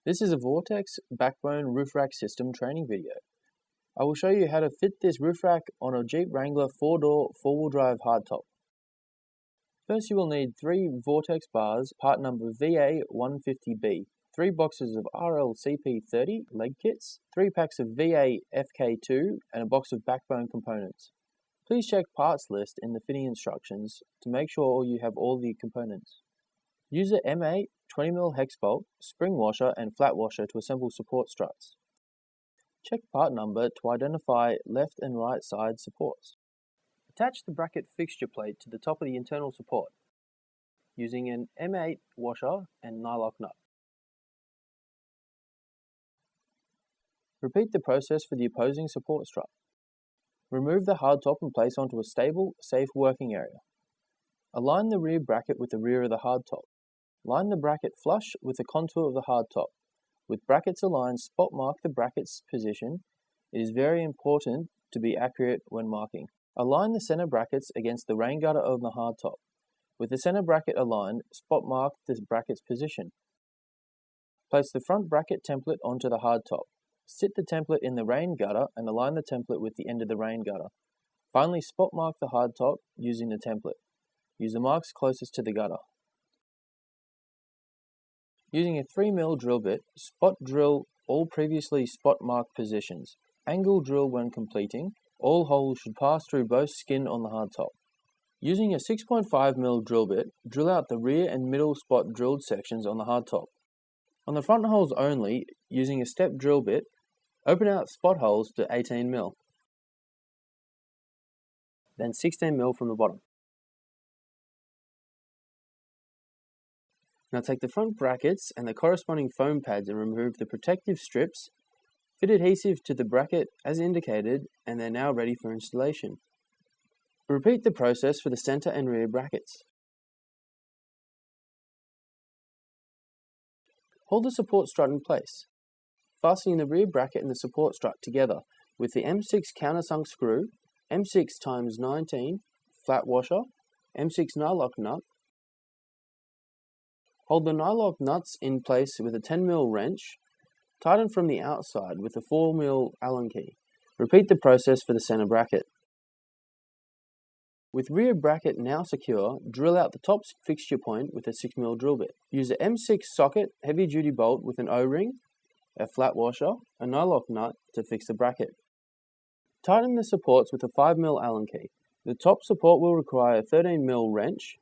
This is a Vortex backbone roof rack system training video. I will show you how to fit this roof rack on a Jeep Wrangler 4-door 4-wheel drive hardtop. First you will need 3 Vortex bars, part number VA150B, 3 boxes of RLCP30 leg kits, 3 packs of VA-FK2 and a box of backbone components. Please check parts list in the fitting instructions to make sure you have all the components. Use a M8 20mm hex bolt, spring washer and flat washer to assemble support struts. Check part number to identify left and right side supports. Attach the bracket fixture plate to the top of the internal support using an M8 washer and nylock nut. Repeat the process for the opposing support strut. Remove the hardtop and place onto a stable, safe working area. Align the rear bracket with the rear of the hardtop. Line the bracket flush with the contour of the hardtop. With brackets aligned, spot mark the bracket's position. It is very important to be accurate when marking. Align the center brackets against the rain gutter on the hardtop. With the center bracket aligned, spot mark the bracket's position. Place the front bracket template onto the hardtop. Sit the template in the rain gutter and align the template with the end of the rain gutter. Finally, spot mark the hardtop using the template. Use the marks closest to the gutter. Using a 3mm drill bit, spot drill all previously spot marked positions. Angle drill when completing. All holes should pass through both skin on the hardtop. Using a 6.5mm drill bit, drill out the rear and middle spot drilled sections on the hardtop. On the front holes only, using a step drill bit, open out spot holes to 18mm. Then 16mm from the bottom. Now take the front brackets and the corresponding foam pads and remove the protective strips. Fit adhesive to the bracket as indicated and they're now ready for installation. Repeat the process for the center and rear brackets. Hold the support strut in place, fastening the rear bracket and the support strut together with the M6 countersunk screw, M6 x 19 flat washer, M6 nylock nut. Hold the nylock nuts in place with a 10mm wrench. Tighten from the outside with a 4mm Allen key. Repeat the process for the center bracket. With rear bracket now secure, drill out the top fixture point with a 6mm drill bit. Use a M6 socket heavy duty bolt with an O-ring, a flat washer, a nylock nut to fix the bracket. Tighten the supports with a 5mm Allen key. The top support will require a 13mm wrench.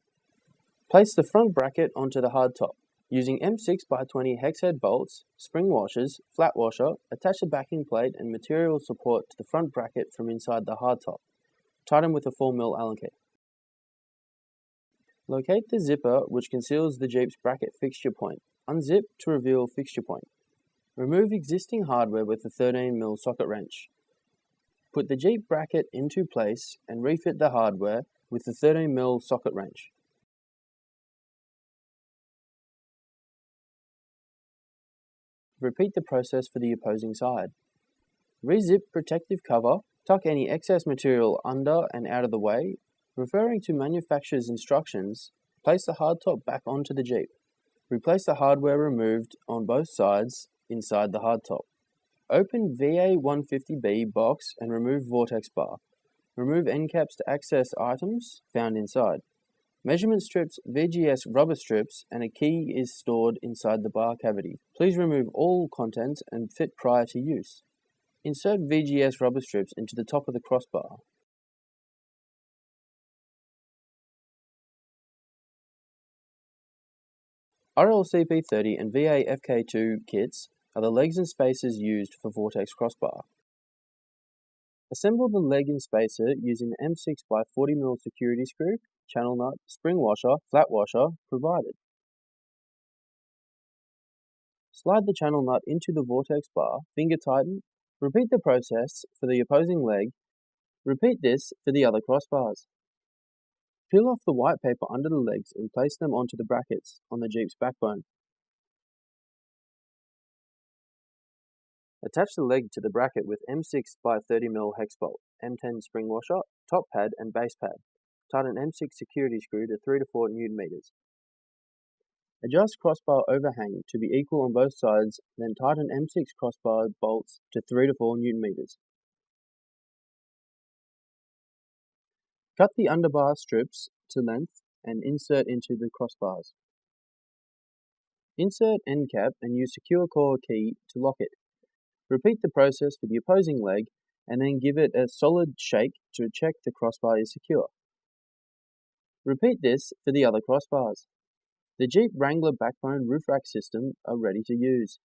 Place the front bracket onto the hardtop. Using M6x20 hex head bolts, spring washers, flat washer, attach the backing plate and material support to the front bracket from inside the hardtop. Tighten with a 4mm Allen key. Locate the zipper which conceals the Jeep's bracket fixture point. Unzip to reveal fixture point. Remove existing hardware with a 13mm socket wrench. Put the Jeep bracket into place and refit the hardware with the 13mm socket wrench. Repeat the process for the opposing side. Re-zip protective cover, tuck any excess material under and out of the way. Referring to manufacturer's instructions, place the hardtop back onto the Jeep. Replace the hardware removed on both sides inside the hardtop. Open VA150B box and remove Vortex bar. Remove end caps to access items found inside. Measurement strips, VGS rubber strips, and a key is stored inside the bar cavity. Please remove all contents and fit prior to use. Insert VGS rubber strips into the top of the crossbar. RLCP30 and VA-FK2 kits are the legs and spacers used for Vortex crossbar. Assemble the leg and spacer using the M6x40mm security screw, channel nut, spring washer, flat washer provided. Slide the channel nut into the Vortex bar, finger tighten. Repeat the process for the opposing leg. Repeat this for the other crossbars. Peel off the white paper under the legs and place them onto the brackets on the Jeep's backbone. Attach the leg to the bracket with M6x30mm hex bolt, M10 spring washer, top pad and base pad. Tighten M6 security screw to 3 to 4 Nm. Adjust crossbar overhang to be equal on both sides, then tighten M6 crossbar bolts to 3 to 4 Nm. Cut the underbar strips to length and insert into the crossbars. Insert end cap and use secure core key to lock it. Repeat the process for the opposing leg and then give it a solid shake to check the crossbar is secure. Repeat this for the other crossbars. The Jeep Wrangler backbone roof rack system are ready to use.